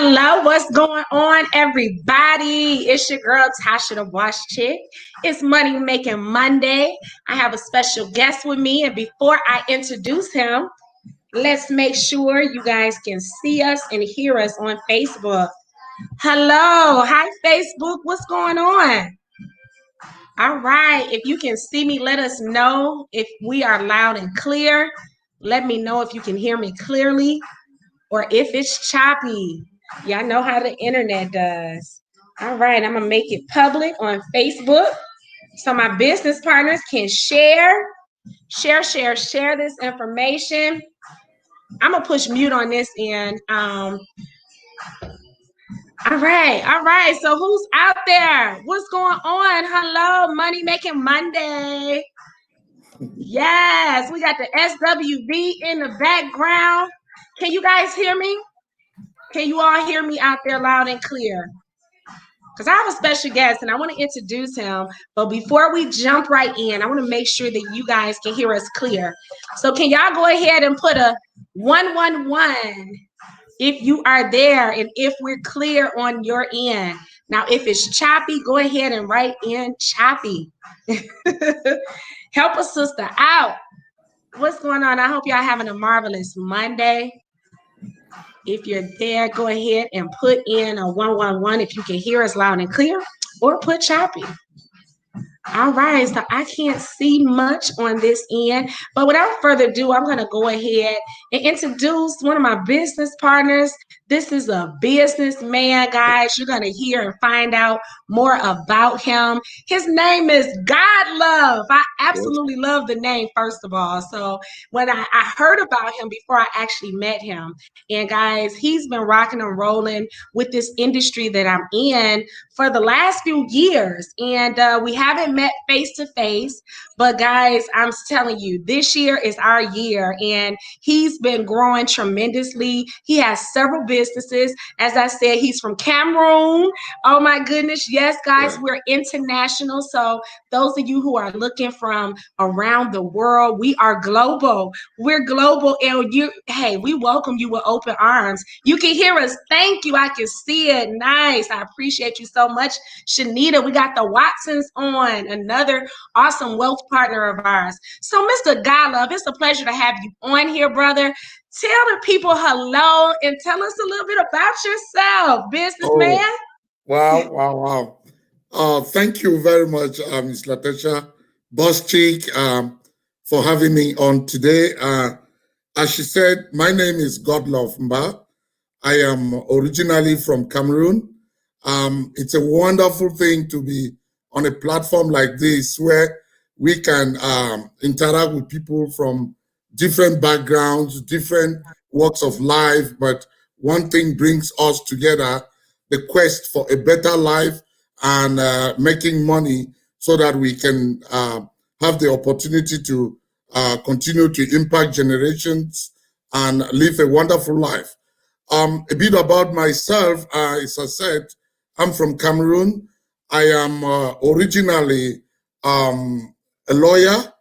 Hello, what's going on, everybody? It's your girl, Tasha the Boss Chick. It's Money Making Monday. I have a special guest with me, and before I introduce him, let's make sure you guys can see us and hear us on Facebook. Hello, hi, Facebook. What's going on? All right, if you can see me, let us know if we are loud and clear. Let me know if you can hear me clearly or if it's choppy. Y'all know how the internet does. All right, I'm gonna make it public on Facebook so my business partners can share this information. I'm gonna push mute on this end. All right. So who's out there? What's going on? Hello, Money Making Monday. Yes, we got the SWV in the background. Can you guys hear me? Can you all hear me out there loud and clear? Because I have a special guest and I want to introduce him. But before we jump right in, I want to make sure that you guys can hear us clear. So can y'all go ahead and put a 111 if you are there and if we're clear on your end. Now, if it's choppy, go ahead and write in choppy. Help a sister out. What's going on? I hope y'all having a marvelous Monday. If you're there, go ahead and put in a 111 if you can hear us loud and clear, or put choppy. All right, so I can't see much on this end, but without further ado, I'm going to go ahead and introduce one of my business partners. This is a businessman, guys. You're going to hear and find out more about him. His name is Godlove. I absolutely love the name, first of all. So when I heard about him before I actually met him, and guys, he's been rocking and rolling with this industry that I'm in for the last few years, and we haven't met face to face, but guys, I'm telling you, this year is our year, and he's been growing tremendously. He has several businesses. As I said, he's from Camroon. Oh my goodness, yes, guys, we're international. So those of you who are looking from around the world, we are global. We're global, and hey, we welcome you with open arms. You can hear us. Thank you. I can see it. Nice. I appreciate you so much, Shanita. We got the Watsons on, another awesome wealth partner of ours. So, Mr. Godlove, it's a pleasure to have you on here, brother. Tell the people hello and tell us a little bit about yourself, businessman. Wow. Thank you very much, Ms. Latesha Boss Chick, for having me on today. As she said, my name is Godlove Mba. I am originally from Cameroon. It's a wonderful thing to be on a platform like this where we can interact with people from different backgrounds, different walks of life, but one thing brings us together, the quest for a better life and making money so that we can have the opportunity to continue to impact generations and live a wonderful life. A bit about myself, as I said, I'm from Cameroon. I am originally a lawyer.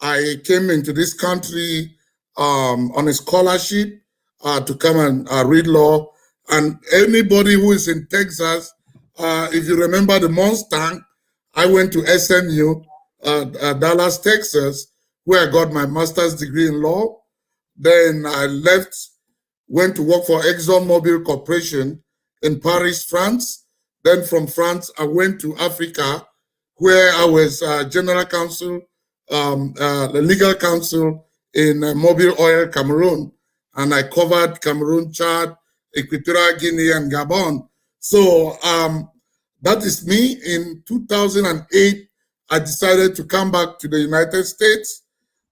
I came into this country on a scholarship to come and read law. And anybody who is in Texas, if you remember the Mustang, I went to SMU, Dallas, Texas, where I got my master's degree in law. Then I left, went to work for ExxonMobil Corporation in Paris, France. Then from France, I went to Africa, where I was general counsel, the legal counsel in Mobile Oil, Cameroon. And I covered Cameroon, Chad, Equatorial Guinea, and Gabon. So that is me. In 2008, I decided to come back to the United States.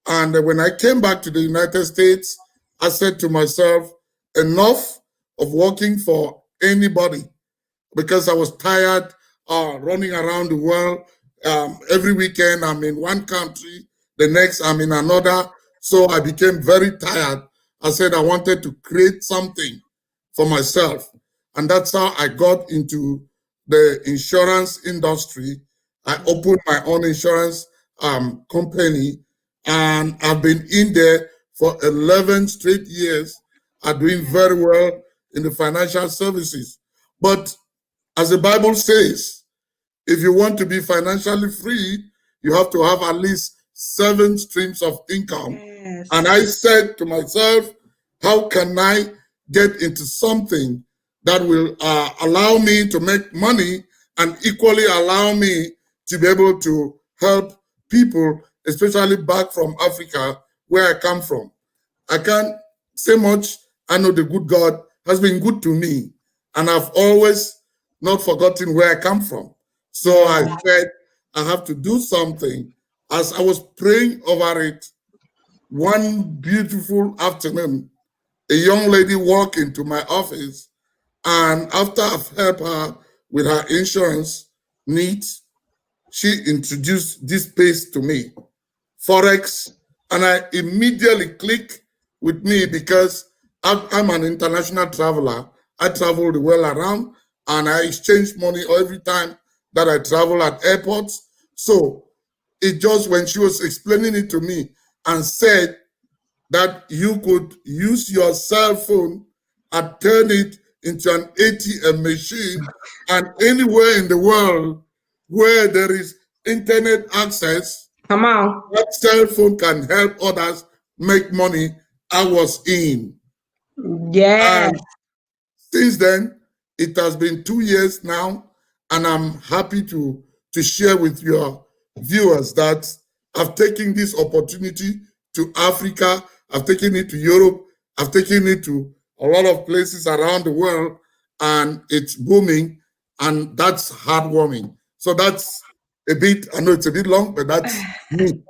And when I came back to the United States, I said to myself, enough of working for anybody, because I was tired running around the world. Every weekend, I'm in one country, the next, I'm in another. So I became very tired. I said I wanted to create something for myself. And that's how I got into the insurance industry. I opened my own insurance company, and I've been in there for 11 straight years. I'm doing very well. in the financial services. But as the Bible says, if you want to be financially free, you have to have at least 7 streams of income. Yes. And I said to myself, how can I get into something that will allow me to make money and equally allow me to be able to help people, especially back from Africa, where I come from. I can't say much. I know the good God has been good to me, and I've always not forgotten where I come from. So I said, I have to do something. As I was praying over it, one beautiful afternoon, a young lady walked into my office, and after I've helped her with her insurance needs, she introduced this space to me, Forex, and I immediately clicked with me because I'm an international traveler. I travel the world around, and I exchange money every time that I travel at airports. So it just, when she was explaining it to me and said that you could use your cell phone and turn it into an ATM machine, and anywhere in the world where there is internet access, Come on. that cell phone can help others make money, I was in. Yes. And since then, it has been 2 years now, and I'm happy to share with your viewers that I've taken this opportunity to Africa, I've taken it to Europe, I've taken it to a lot of places around the world, and it's booming, and that's heartwarming. So that's a bit, I know it's a bit long, but that's me. Thank you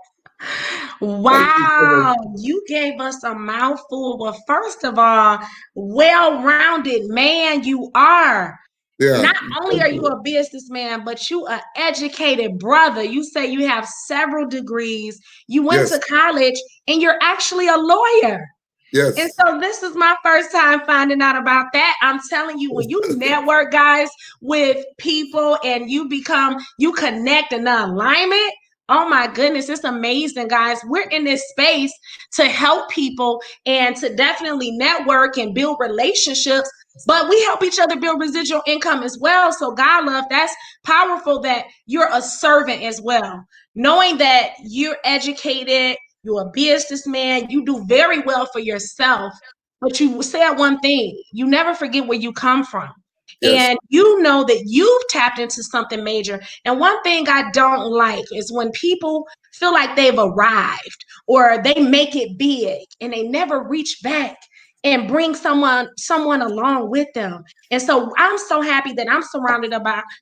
so much. Wow, you gave us a mouthful. Well, first of all, well-rounded man you are. Yeah, Not only thank are you you. a businessman, but you an educated brother. You say you have several degrees. You went to Yes, college and you're actually a lawyer. And yes. so this is my first time finding out about that. I'm telling you, when you network, guys, with people and you connect in the alignment. Oh my goodness, it's amazing, guys. We're in this space to help people and to definitely network and build relationships, but we help each other build residual income as well. So, God love, that's powerful that you're a servant as well. Knowing that you're educated, you're a businessman, you do very well for yourself, but you said one thing: you never forget where you come from. Yes, And you know that you've tapped into something major. And one thing I don't like is when people feel like they've arrived or they make it big and they never reach back and bring someone along with them. And so I'm so happy that I'm surrounded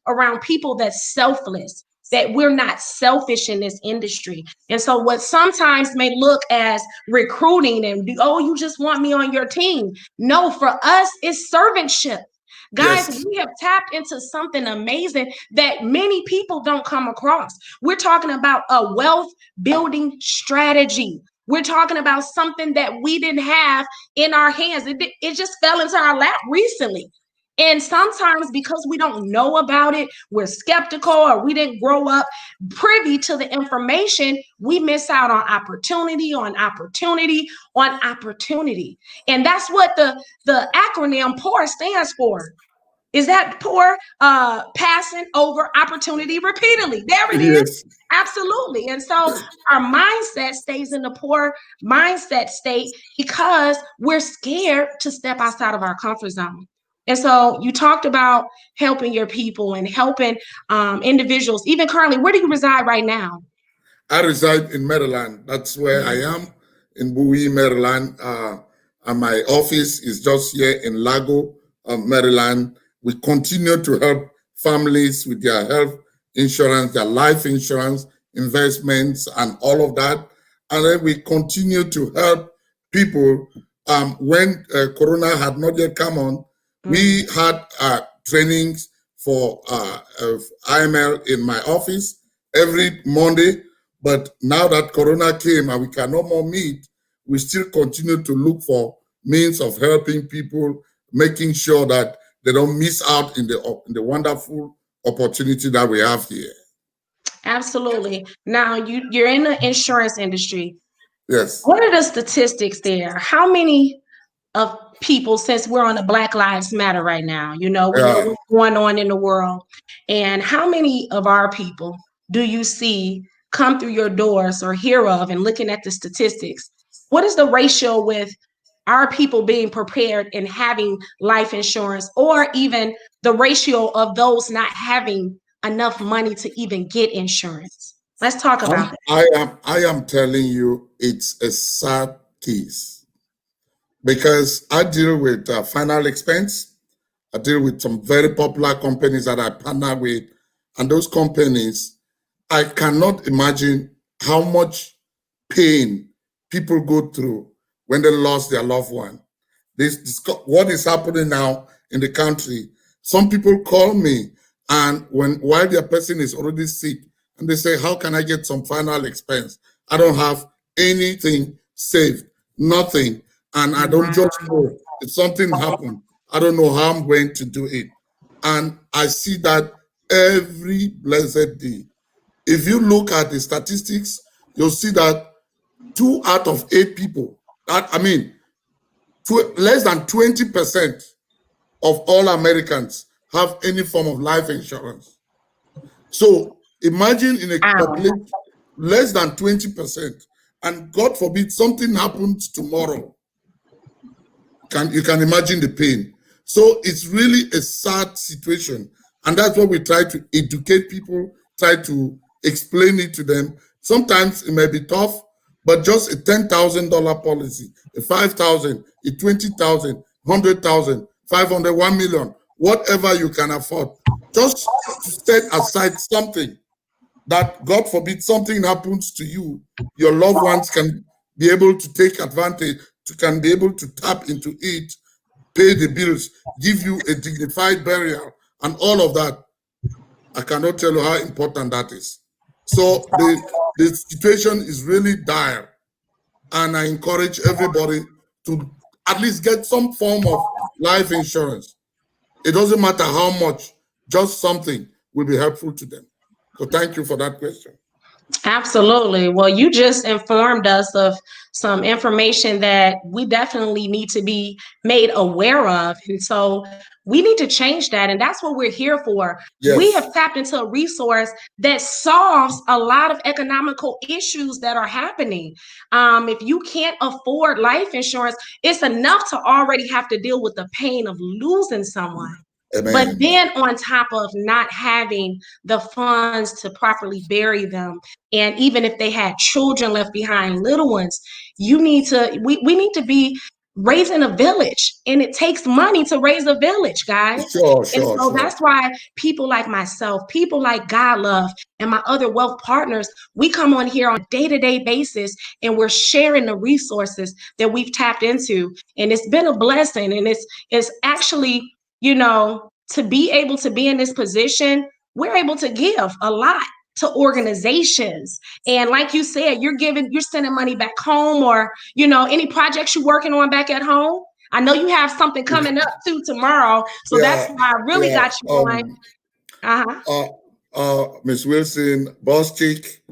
around people that's selfless, that we're not selfish in this industry. And so what sometimes may look as recruiting and, oh, you just want me on your team. No, for us, it's servantship. Guys, yes, we have tapped into something amazing that many people don't come across. We're talking about a wealth building strategy. We're talking about something that we didn't have in our hands. It just fell into our lap recently. And sometimes because we don't know about it, we're skeptical or we didn't grow up privy to the information, we miss out on opportunity, on opportunity, on opportunity. And that's what the acronym POUR stands for. Is that poor passing over opportunity repeatedly? There it is. yes. Absolutely. And so our mindset stays in the poor mindset state because we're scared to step outside of our comfort zone. And so you talked about helping your people and helping individuals. Even currently, where do you reside right now? I reside in Maryland. That's where I am, in Bowie, Maryland. And my office is just here in Lago, Maryland. We continue to help families with their health insurance, their life insurance, investments, and all of that. And then we continue to help people. When Corona had not yet come on, we had trainings for IML in my office every Monday. But now that Corona came and we can no more meet, we still continue to look for means of helping people, making sure that they don't miss out in the wonderful opportunity that we have here. Absolutely. Now you're in the insurance industry. Yes. What are the statistics there? How many of people, since we're on the Black Lives Matter right now. You know, we know Yeah. what's going on in the world. And how many of our people do you see come through your doors or hear of, and looking at the statistics? What is the ratio with our people being prepared and having life insurance, or even the ratio of those not having enough money to even get insurance? Let's talk about that. I am telling you, it's a sad case because I deal with final expense. I deal with some very popular companies that I partner with, and those companies, I cannot imagine how much pain people go through when they lost their loved one. This what is happening now in the country. Some people call me, and while their person is already sick, and they say, "How can I get some final expense? I don't have anything saved, nothing, and I don't just know if something happened. I don't know how I'm going to do it." And I see that every blessed day. If you look at the statistics, you'll see that 2 out of 8 people, less than 20% of all Americans have any form of life insurance. So imagine in a population less than 20%, and God forbid something happens tomorrow. You can imagine the pain. So it's really a sad situation. And that's what we try to educate people, try to explain it to them. Sometimes it may be tough, but just a $10,000 policy, a $5,000, a $20,000, $100,000, $500, $1 million, whatever you can afford, just to set aside something that, God forbid, something happens to you, your loved ones can be able to take advantage, can be able to tap into it, pay the bills, give you a dignified burial, and all of that. I cannot tell you how important that is. So the situation is really dire, and I encourage everybody to at least get some form of life insurance. It doesn't matter how much, just something will be helpful to them. So thank you for that question. Absolutely. Well, you just informed us of some information that we definitely need to be made aware of. And so we need to change that. And that's what we're here for. Yes. We have tapped into a resource that solves a lot of economical issues that are happening. If you can't afford life insurance, it's enough to already have to deal with the pain of losing someone. Amen. But then on top of not having the funds to properly bury them, and even if they had children left behind, little ones, we need to be raising a village, and it takes money to raise a village, guys. Sure. That's why people like myself, people like Godlove, and my other wealth partners, we come on here on a day-to-day basis, and we're sharing the resources that we've tapped into, and it's been a blessing. And it's actually, to be able to be in this position, we're able to give a lot to organizations. And like you said, you're sending money back home, or, any projects you're working on back at home. I know you have something coming up too tomorrow. So that's why I really got you going. Ms. Wilson, Boss Chick,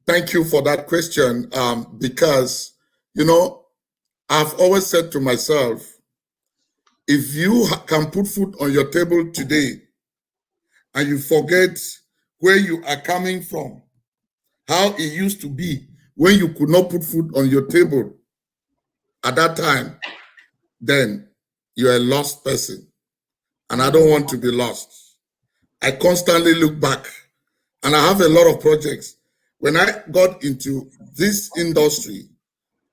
thank you for that question. Because, I've always said to myself, if you can put food on your table today and you forget where you are coming from, how it used to be when you could not put food on your table at that time, then you're a lost person. And I don't want to be lost. I constantly look back, and I have a lot of projects. When I got into this industry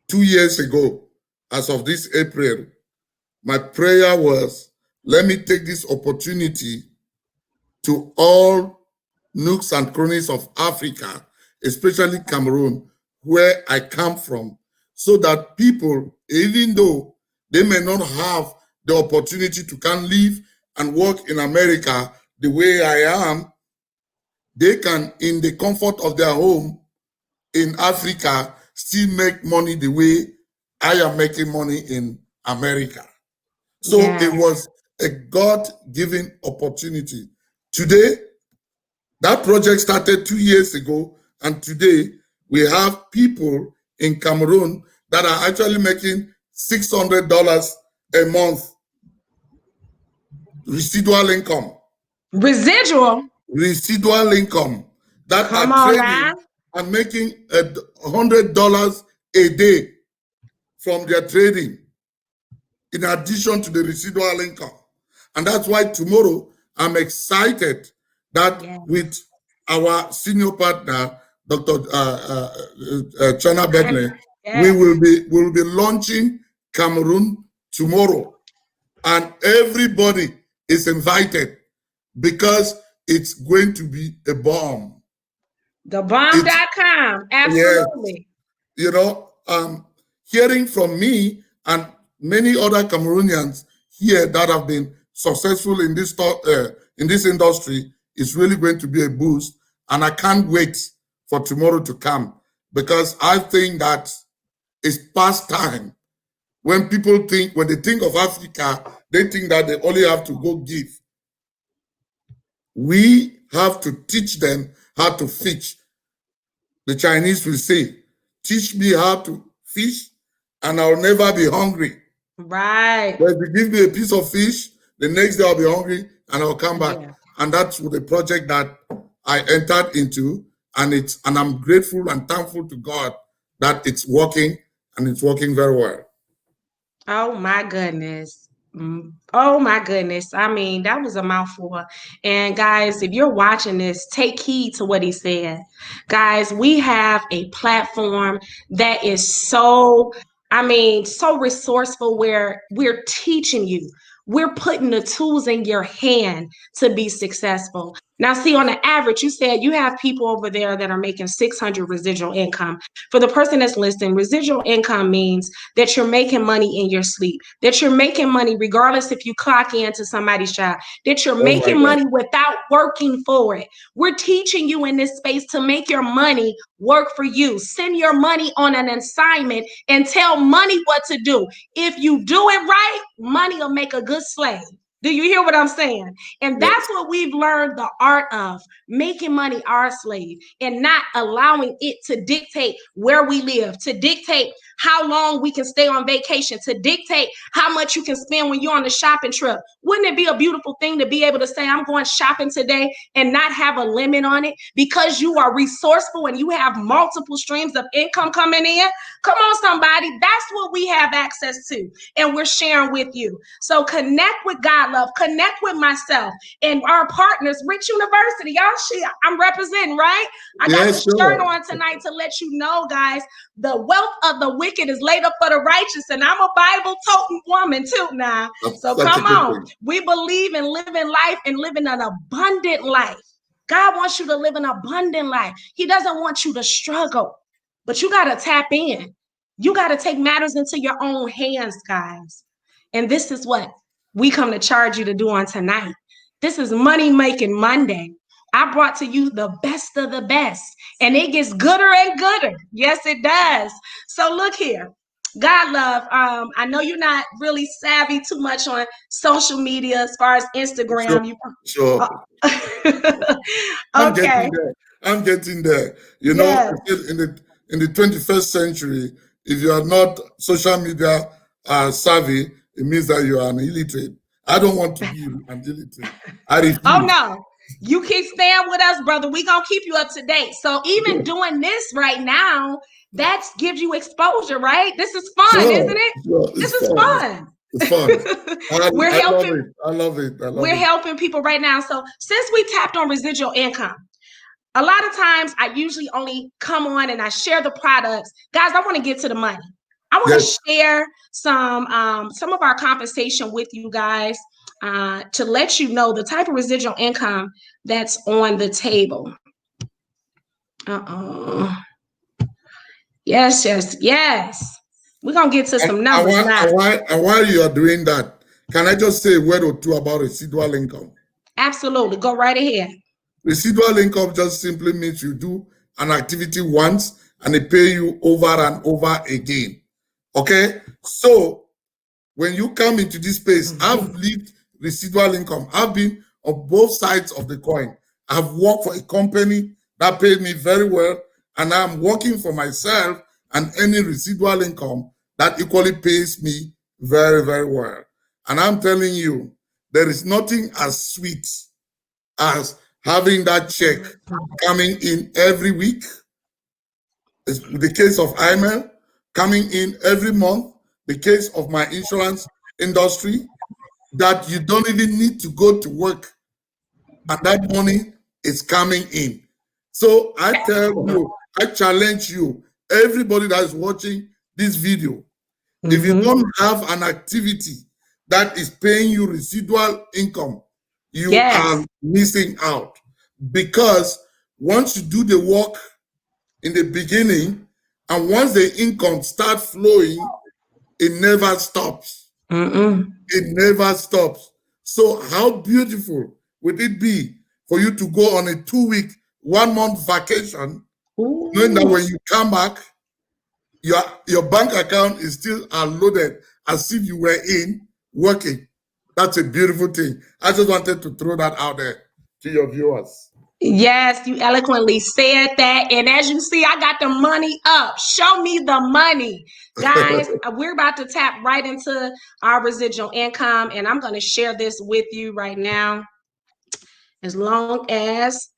2 years ago, as of this April, my prayer was, let me take this opportunity to all nooks and crannies of Africa, especially Cameroon, where I come from, so that people, even though they may not have the opportunity to come live and work in America the way I am, they can, in the comfort of their home in Africa, still make money the way I am making money in America. So it was a God-given opportunity. Today, that project started 2 years ago, and today we have people in Cameroon that are actually making $600 a month residual income. Residual Income that Come are on trading now. and making $100 a day from their trading, in addition to the residual income. And that's why tomorrow I'm excited that with our senior partner, Dr. Chana Bentley, we will be launching Camroon tomorrow. And everybody is invited because it's going to be a bomb. Thebomb.com. Absolutely. Yes. You know, hearing from me and many other Cameroonians here that have been successful in this industry is really going to be a boost. And I can't wait for tomorrow to come, because I think that it's past time. When they think of Africa, they think that they only have to go give. We have to teach them how to fish. The Chinese will say, teach me how to fish and I'll never be hungry. Right. But if you give me a piece of fish, the next day I'll be hungry and I'll come back. Yeah. And that's the project that I entered into. And I'm grateful and thankful to God that it's working, and it's working very well. Oh my goodness. Oh my goodness. I mean, that was a mouthful. And guys, if you're watching this, take heed to what he said. Guys, we have a platform that is so resourceful, where we're teaching you. We're putting the tools in your hand to be successful. Now, see, on the average, you said you have people over there that are making 600 residual income. For the person that's listening, residual income means that you're making money in your sleep, that you're making money regardless if you clock into somebody's job, that you're making money without working for it. We're teaching you in this space to make your money work for you. Send your money on an assignment and tell money what to do. If you do it right, money will make a good slave. Do you hear what I'm saying? And that's what we've learned the art of, making money our slave and not allowing it to dictate where we live, to dictate how long we can stay on vacation, to dictate how much you can spend when you're on a shopping trip. Wouldn't it be a beautiful thing to be able to say, I'm going shopping today and not have a limit on it, because you are resourceful and you have multiple streams of income coming in? Come on, somebody. That's what we have access to, and we're sharing with you. So connect with Godlove, connect with myself and our partners, Rich University. Y'all, I'm representing, right? I got this shirt on tonight to let you know, guys, the wealth of the wicked is laid up for the righteous. And I'm a Bible-toting woman too now. So come on. We believe in living life and living an abundant life. God wants you to live an abundant life. He doesn't want you to struggle, but you got to tap in. You got to take matters into your own hands, guys. And this is what we come to charge you to do on tonight. This is Money Making Monday. I brought to you the best of the best, and it gets gooder and gooder. Yes, it does. So look here, Godlove. I know you're not really savvy too much on social media as far as Instagram. Sure. Okay. I'm getting there. You know, in the 21st century, if you are not social media savvy, it means that you are an illiterate. I don't want to be an illiterate. I refuse. Oh no. You keep staying with us, brother. We're going to keep you up to date. So even doing this right now, that gives you exposure, right? This is fun, isn't it? This is fun. It's fun. We're helping. I love it. We're helping people right now. So since we tapped on residual income, a lot of times I usually only come on and I share the products. Guys, I want to get to the money. I want to share some of our compensation with you guys, to let you know the type of residual income that's on the table. Yes. We're going to get to some numbers now. And while you are doing that, can I just say a word or two about residual income? Absolutely. Go right ahead. Residual income just simply means you do an activity once and they pay you over and over again. Okay? So when you come into this space, I've lived residual income. I've been on both sides of the coin. I've worked for a company that paid me very well, and I'm working for myself and earning residual income that equally pays me very, very well. And I'm telling you, there is nothing as sweet as having that check coming in every week. It's the case of IML coming in every month, the case of my insurance industry, that you don't even need to go to work and that money is coming in. So I tell you, I challenge you, everybody that is watching this video, if you don't have an activity that is paying you residual income, you are missing out. Because once you do the work in the beginning, and once the income starts flowing, it never stops. It never stops. So how beautiful would it be for you to go on a 2-week, 1-month vacation, knowing that when you come back, your bank account is still unloaded as if you were in working. That's a beautiful thing. I just wanted to throw that out there to your viewers. Yes, you eloquently said that. And as you see, I got the money up. Show me the money. Guys, we're about to tap right into our residual income. And I'm going to share this with you right now, as long as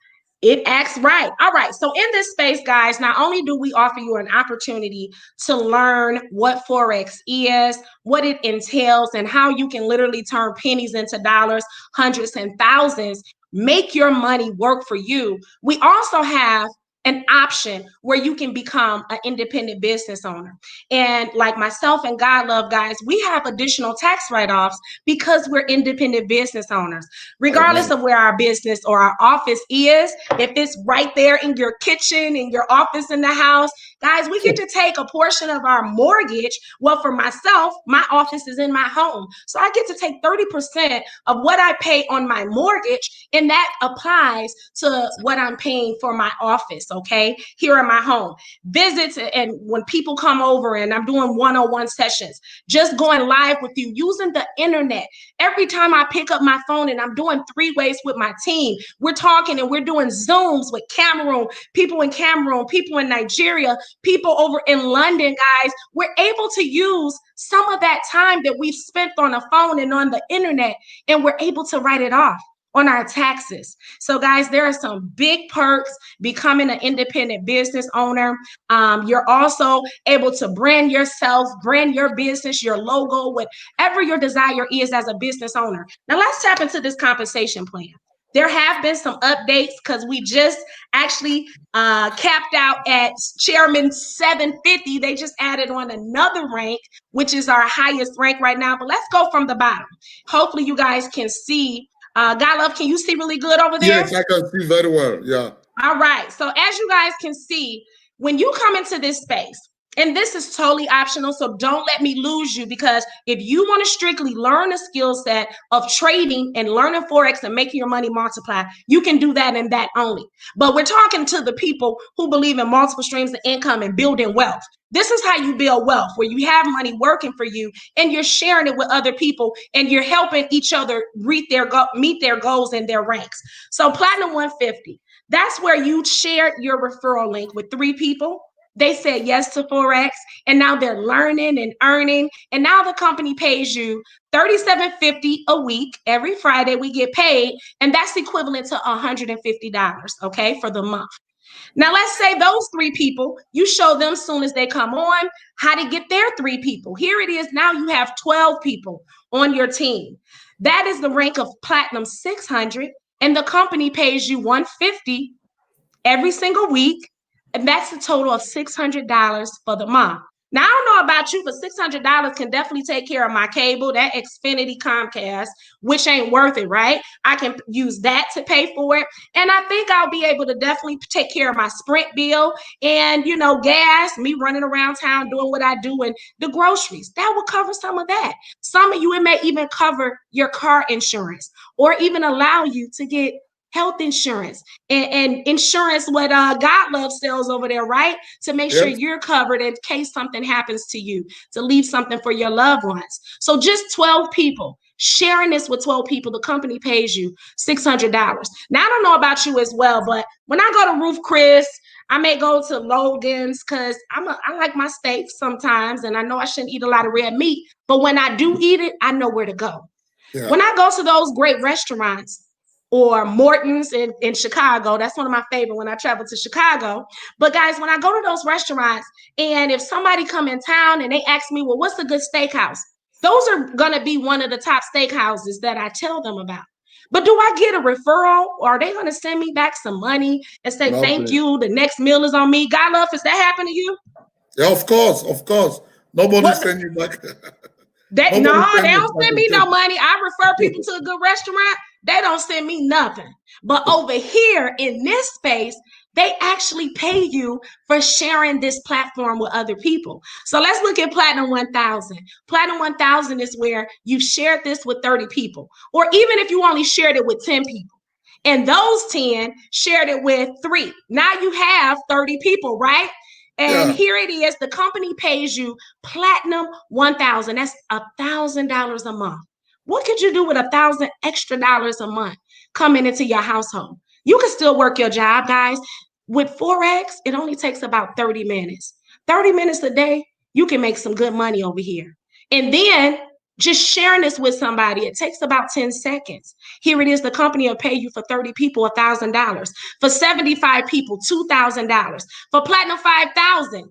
it acts right. All right. So in this space, guys, not only do we offer you an opportunity to learn what Forex is, what it entails, and how you can literally turn pennies into dollars, hundreds and thousands, make your money work for you. We also have an option where you can become an independent business owner. And like myself and Godlove, guys, we have additional tax write-offs because we're independent business owners. Regardless of where our business or our office is, if it's right there in your kitchen, in your office, in the house, guys, we get to take a portion of our mortgage. Well, for myself, my office is in my home. So I get to take 30% of what I pay on my mortgage, and that applies to what I'm paying for my office, okay, here in my home. Visits, and when people come over and I'm doing one-on-one sessions, just going live with you using the internet. Every time I pick up my phone and I'm doing 3-ways with my team, we're talking and we're doing Zooms with Camroon, people in Camroon, people in Nigeria, people over in London, guys. We're able to use some of that time that we've spent on the phone and on the internet, and we're able to write it off on our taxes. So guys, there are some big perks becoming an independent business owner. You're also able to brand yourself, brand your business, your logo, whatever your desire is as a business owner. Now let's tap into this compensation plan. There have been some updates because we just actually capped out at Chairman 750. They just added on another rank, which is our highest rank right now. But let's go from the bottom. Hopefully you guys can see. Godlove, can you see really good over there? Yes, I can see very well. Yeah. All right. So as you guys can see, when you come into this space, and this is totally optional, so don't let me lose you, because if you want to strictly learn the skill set of trading and learning Forex and making your money multiply, you can do that and that only. But we're talking to the people who believe in multiple streams of income and building wealth. This is how you build wealth, where you have money working for you and you're sharing it with other people and you're helping each other meet their goals and their ranks. So Platinum 150, that's where you shared your referral link with 3 people. They said yes to Forex, and now they're learning and earning. And now the company pays you $37.50 a week. Every Friday we get paid, and that's equivalent to $150, okay, for the month. Now, let's say those 3 people, you show them soon as they come on how to get their 3 people. Here it is. Now you have 12 people on your team. That is the rank of Platinum 600, and the company pays you $150 every single week. And that's a total of $600 for the month. Now, I don't know about you, but $600 can definitely take care of my cable, that Xfinity Comcast, which ain't worth it, right? I can use that to pay for it. And I think I'll be able to definitely take care of my Sprint bill and, gas, me running around town doing what I do, and the groceries. That will cover some of that. Some of you, it may even cover your car insurance, or even allow you to get health insurance and insurance, what Godlove sells over there, right? To make sure you're covered in case something happens to you, to leave something for your loved ones. So just 12 people. Sharing this with 12 people, the company pays you $600. Now, I don't know about you as well, but when I go to Roof Chris, I may go to Logan's because I like my steak sometimes, and I know I shouldn't eat a lot of red meat, but when I do eat it, I know where to go. Yeah. When I go to those great restaurants or Morton's in Chicago, that's one of my favorite when I travel to Chicago. But guys, when I go to those restaurants, and if somebody come in town and they ask me, well, what's a good steakhouse? Those are going to be one of the top steakhouses that I tell them about. But do I get a referral, or are they going to send me back some money and say, thank Lovely. you, the next meal is on me? Godlove, has that happened to you? Yeah, of course, of course. Nobody What? send you back. That Nobody no, they send you don't back send a me no tip. money. I refer people to a good restaurant. They don't send me nothing. But over here in this space, they actually pay you for sharing this platform with other people. So let's look at Platinum 1000. Platinum 1000 is where you shared this with 30 people, or even if you only shared it with 10 people. And those 10 shared it with 3. Now you have 30 people, right? And Yeah, here it is. The company pays you Platinum 1000. That's $1,000 a month. What could you do with $1,000 extra dollars a month coming into your household? You can still work your job, guys. With Forex, it only takes about 30 minutes. 30 minutes a day, you can make some good money over here. And then just sharing this with somebody, it takes about 10 seconds. Here it is. The company will pay you for 30 people $1,000. For 75 people, $2,000. For Platinum 5000,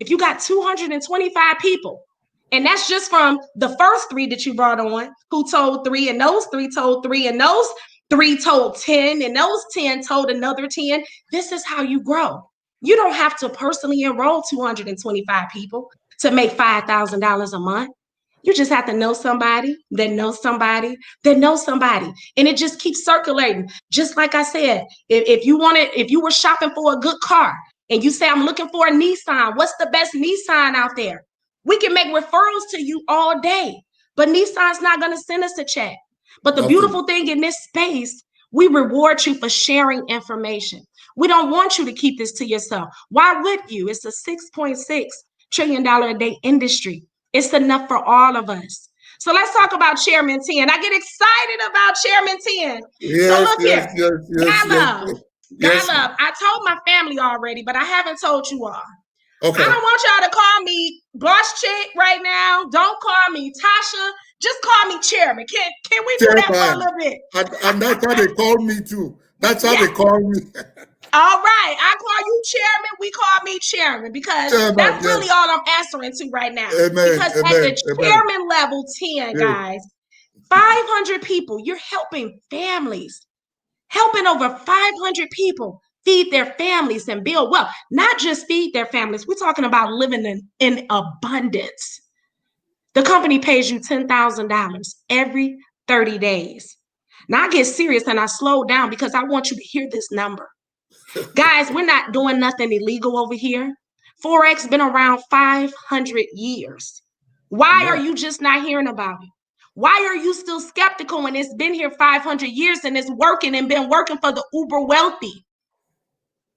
if you got 225 people, and that's just from the first 3 that you brought on, who told 3, and those 3 told 3, and those 3 told 10, and those 10 told another 10. This is how you grow. You don't have to personally enroll 225 people to make $5,000 a month. You just have to know somebody that knows somebody that knows somebody. And it just keeps circulating. Just like I said, if you were shopping for a good car and you say, I'm looking for a Nissan, what's the best Nissan out there? We can make referrals to you all day, but Nissan's not going to send us a check. But the nothing. beautiful thing in this space, we reward you for sharing information. We don't want you to keep this to yourself. Why would you? It's a $6.6 trillion a day industry. It's enough for all of us. So let's talk about Chairman 10. I get excited about Chairman 10. So Yes, look yes, here, yes, yes, yes, Godlove, yes. Godlove. I told my family already, but I haven't told you all. I Okay. don't want y'all to call me boss chick right now. Don't call me Tasha. Just call me Chairman. Can we do that for a Chairman. little bit? And that's how they call me too. That's how Yeah. they call me. All right. I call you Chairman. We call me Chairman because Chairman, that's really yes. all I'm answering to right now. Amen, Because at the amen, amen. Chairman level 10, Yes. guys, 500 people, you're helping families, helping over 500 people feed their families and build wealth. Not just feed their families, we're talking about living in abundance. The company pays you $10,000 every 30 days. Now I get serious and I slow down because I want you to hear this number. Guys, we're not doing nothing illegal over here. Forex been around 500 years. Why are More. you just not hearing about it? Why are you still skeptical when it's been here 500 years and it's working and been working for the uber wealthy?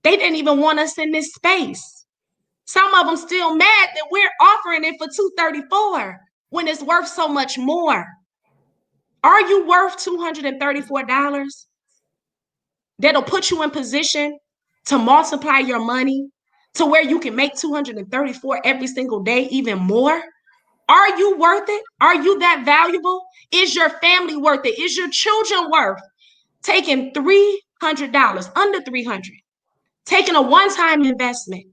They didn't even want us in this space. Some of them still mad that we're offering it for 234 when it's worth so much more. Are you worth $234? That'll put you in position to multiply your money to where you can make 234 every single day, even more? Are you worth it? Are you that valuable? Is your family worth it? Is your children worth taking $300, under 300, taking a one-time investment,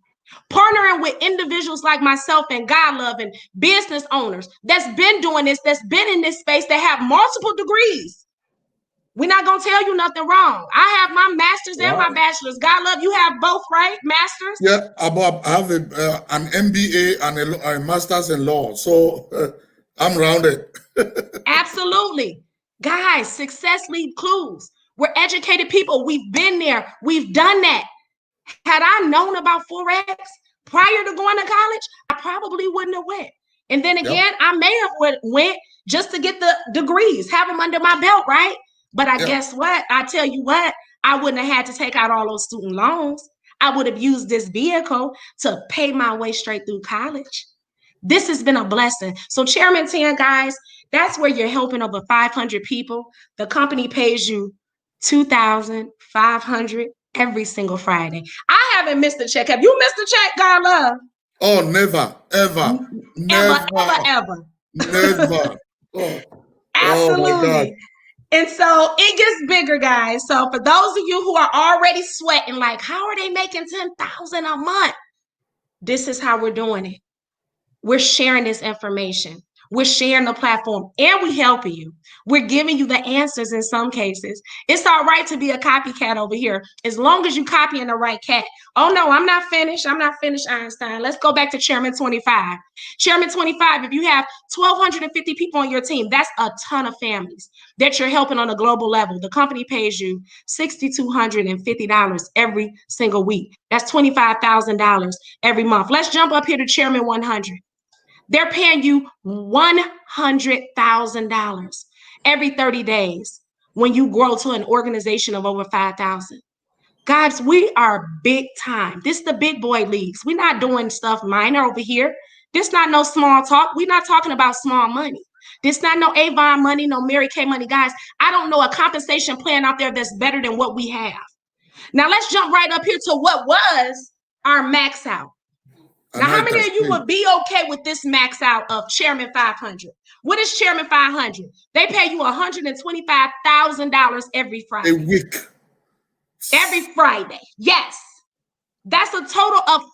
partnering with individuals like myself and Godlove and business owners that's been doing this, that's been in this space, that have multiple degrees? We're not going to tell you nothing wrong. I have my master's and my Wow. bachelor's. Godlove, you have both, right? Masters? Yeah, I have an MBA and a master's in law. So I'm rounded. Absolutely. Guys, success leaves clues. We're educated people. We've been there. We've done that. Had I known about Forex prior to going to college, I probably wouldn't have went. And then Yep. again, I may have went just to get the degrees, have them under my belt, right? But I Yep. guess what? I tell you what, I wouldn't have had to take out all those student loans. I would have used this vehicle to pay my way straight through college. This has been a blessing. So Chairman 10, guys, that's where you're helping over 500 people. The company pays you 2,500 every single Friday. I haven't missed a check. Have you missed a check, Godlove? Oh, never, ever, never, ever. never. Oh, oh my God. Absolutely. And so it gets bigger, guys. So for those of you who are already sweating, like, how are they making $10,000 a month? This is how we're doing it. We're sharing this information. We're sharing the platform, and we're helping you. We're giving you the answers in some cases. It's all right to be a copycat over here, as long as you copying the right cat. Oh, no, I'm not finished. I'm not finished, Einstein. Let's go back to Chairman 25. Chairman 25, if you have 1,250 people on your team, that's a ton of families that you're helping on a global level. The company pays you $6,250 every single week. That's $25,000 every month. Let's jump up here to Chairman 100. They're paying you $100,000 every 30 days when you grow to an organization of over 5,000. Guys, we are big time. This is the big boy leagues. We're not doing stuff minor over here. This not no small talk. We're not talking about small money. This not no Avon money, no Mary Kay money. Guys, I don't know a compensation plan out there that's better than what we have. Now let's jump right up here to what was our max out. Now, how many of you would be okay with this max out of Chairman 500? What is Chairman 500? They pay you $125,000 every Friday. A week. Every Friday. Yes. That's a total of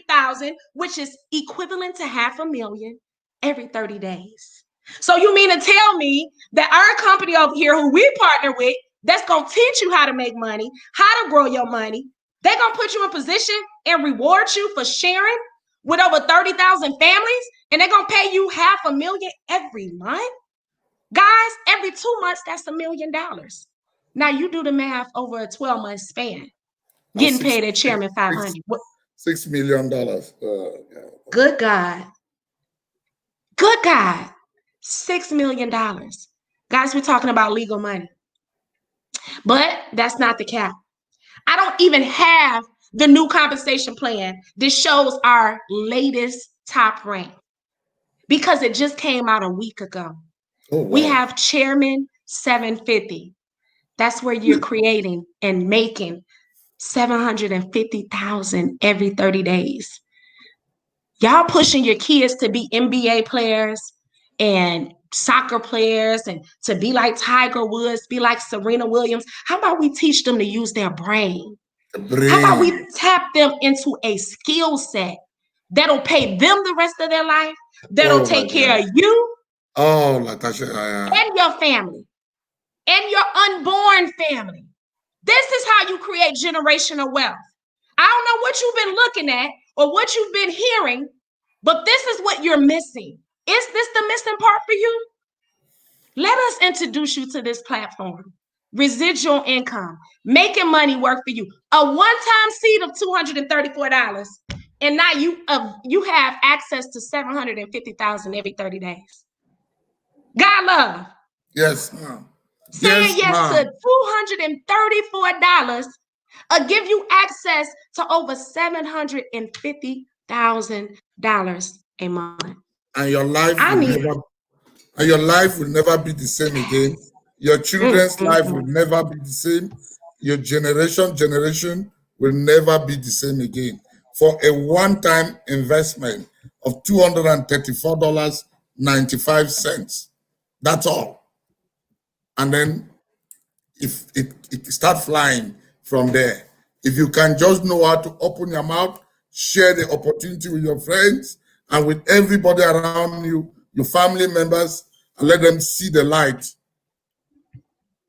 $500,000, which is equivalent to $500,000 every 30 days. So you mean to tell me that our company over here, who we partner with, that's going to teach you how to make money, how to grow your money, they're going to put you in position and reward you for sharing with over 30,000 families, and they're going to pay you $500,000 every month? Guys, every 2 months, that's $1 million. Now, you do the math over a 12-month span, getting paid at Chairman 500. $6 million. Good God. Good God. $6 million. Guys, we're talking about legal money. But that's not the cap. I don't even have the new compensation plan that shows our latest top rank because it just came out a week ago. Oh, wow. We have Chairman 750. That's where you're creating and making $750,000 every 30 days. Y'all pushing your kids to be NBA players and soccer players and to be like Tiger Woods, be like Serena Williams. How about we teach them to use their brain? How about we tap them into a skill set that'll pay them the rest of their life, that'll take care of you and your family and your unborn family. This is how you create generational wealth. I don't know what you've been looking at or what you've been hearing, but this is what you're missing. Is this the missing part for you? Let us introduce you to this platform. Residual income, making money work for you. A one-time seed of $234, and now you have access to $750,000 every 30 days. Godlove. Yes, ma'am. Saying yes to $234 give you access to over $750,000 a month. And your life will never be the same again. Your children's life will never be the same. Your generation will never be the same again. For a one-time investment of $234.95. That's all. And then if it start flying from there. If you can just know how to open your mouth, share the opportunity with your friends and with everybody around you, your family members, and let them see the light.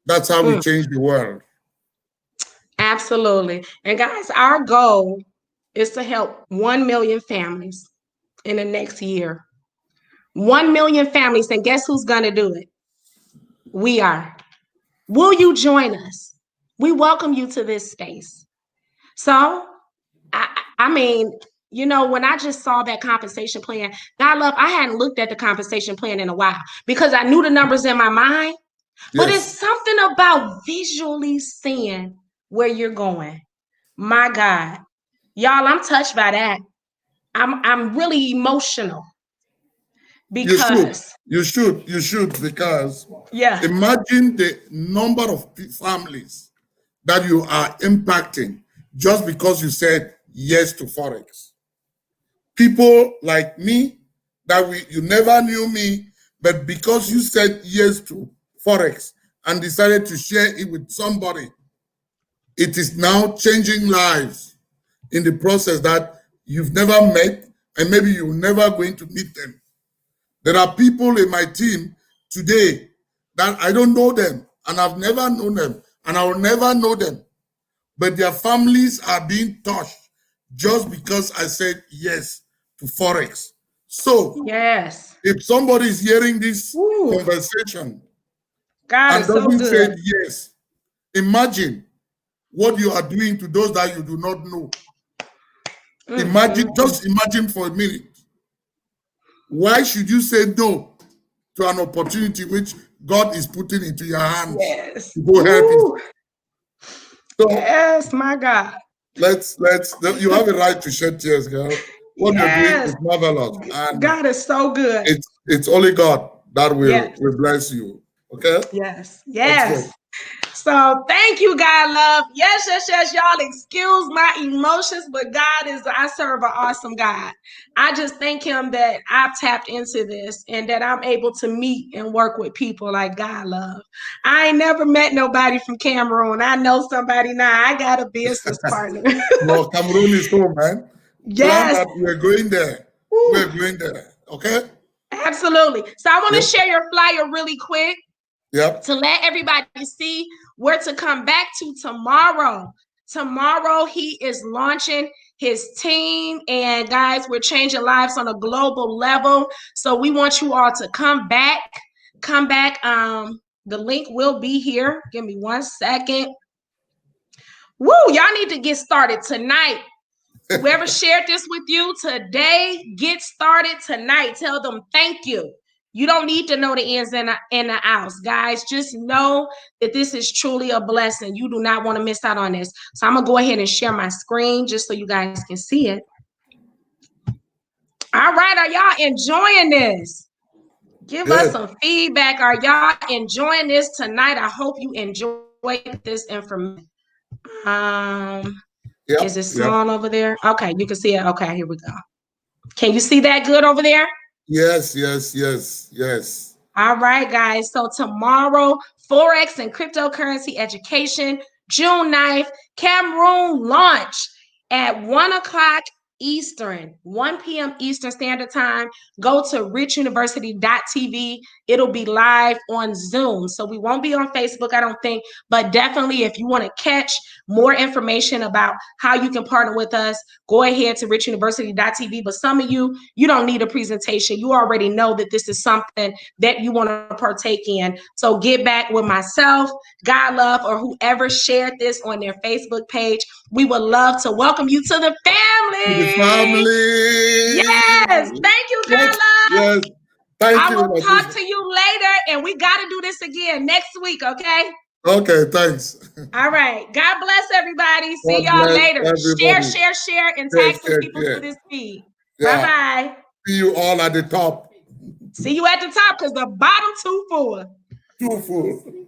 That's how we change the world. Absolutely. And guys, our goal is to help 1 million families in the next year. 1 million families. And guess who's going to do it? We are. Will you join us? We welcome you to this space. So, I mean, you know, when I just saw that compensation plan, Godlove, I hadn't looked at the compensation plan in a while because I knew the numbers in my mind. Yes. But it's something about visually seeing where you're going. My God. Y'all, I'm touched by that. I'm really emotional. Because you should because imagine the number of families that you are impacting just because you said yes to Forex. People like me, you never knew me, but because you said yes to Forex and decided to share it with somebody, it is now changing lives in the process that you've never met, and maybe you're never going to meet them. There are people in my team today that I don't know them, and I've never known them, and I will never know them, but their families are being touched just because I said yes to Forex. So yes, if somebody is hearing this conversation God and is so doesn't say good. yes, imagine what you are doing to those that you do not know. Just imagine for a minute. Why should you say no to an opportunity which God is putting into your hands Yes. to go help people? So yes, my God. You have a right to shed tears, girl. What you're doing is marvelous. And God is so good. It's only God that will bless you. Okay? Yes. Yes. So thank you, Godlove. Yes. Y'all excuse my emotions, but I serve an awesome God. I just thank him that I've tapped into this and that I'm able to meet and work with people like Godlove. I ain't never met nobody from Camroon. I know somebody now. I got a business partner. No, Camroon is home, man. Yes. Plan that we're going there. Woo. We're going there. Okay? Absolutely. So I want to share your flyer really quick. Yep. To let everybody see where to come back to tomorrow. Tomorrow, he is launching his team. And guys, we're changing lives on a global level. So we want you all to come back. Come back. The link will be here. Give me 1 second. Woo, y'all need to get started tonight. Whoever shared this with you today, get started tonight. Tell them thank you. You don't need to know the ins and the outs, guys. Just know that this is truly a blessing. You do not want to miss out on this. So I'm going to go ahead and share my screen just so you guys can see it. All right. Are y'all enjoying this? Give us some feedback. Are y'all enjoying this tonight? I hope you enjoyed this information. Is it small over there? Okay, you can see it. Okay, here we go. Can you see that good over there? Yes. All right, guys. So tomorrow, Forex and cryptocurrency education, June 9th, Camroon launch at 1 o'clock Eastern, 1 p.m. Eastern Standard Time. Go to richuniversity.tv. It'll be live on Zoom. So we won't be on Facebook, I don't think, but definitely if you want to catch more information about how you can partner with us, go ahead to richuniversity.tv. But some of you don't need a presentation. You already know that this is something that you want to partake in. So get back with myself, Godlove, or whoever shared this on their Facebook page. We would love to welcome you to the family. To the family. Yes. Thank you, Godlove. Yes. Thank you. I will talk to you later, and we got to do this again next week, okay? Okay, thanks. All right. God bless everybody. See y'all later. Everybody. Share, and tag some people to this feed. Yeah. Bye-bye. See you all at the top. See you at the top because the bottom too full. Too full.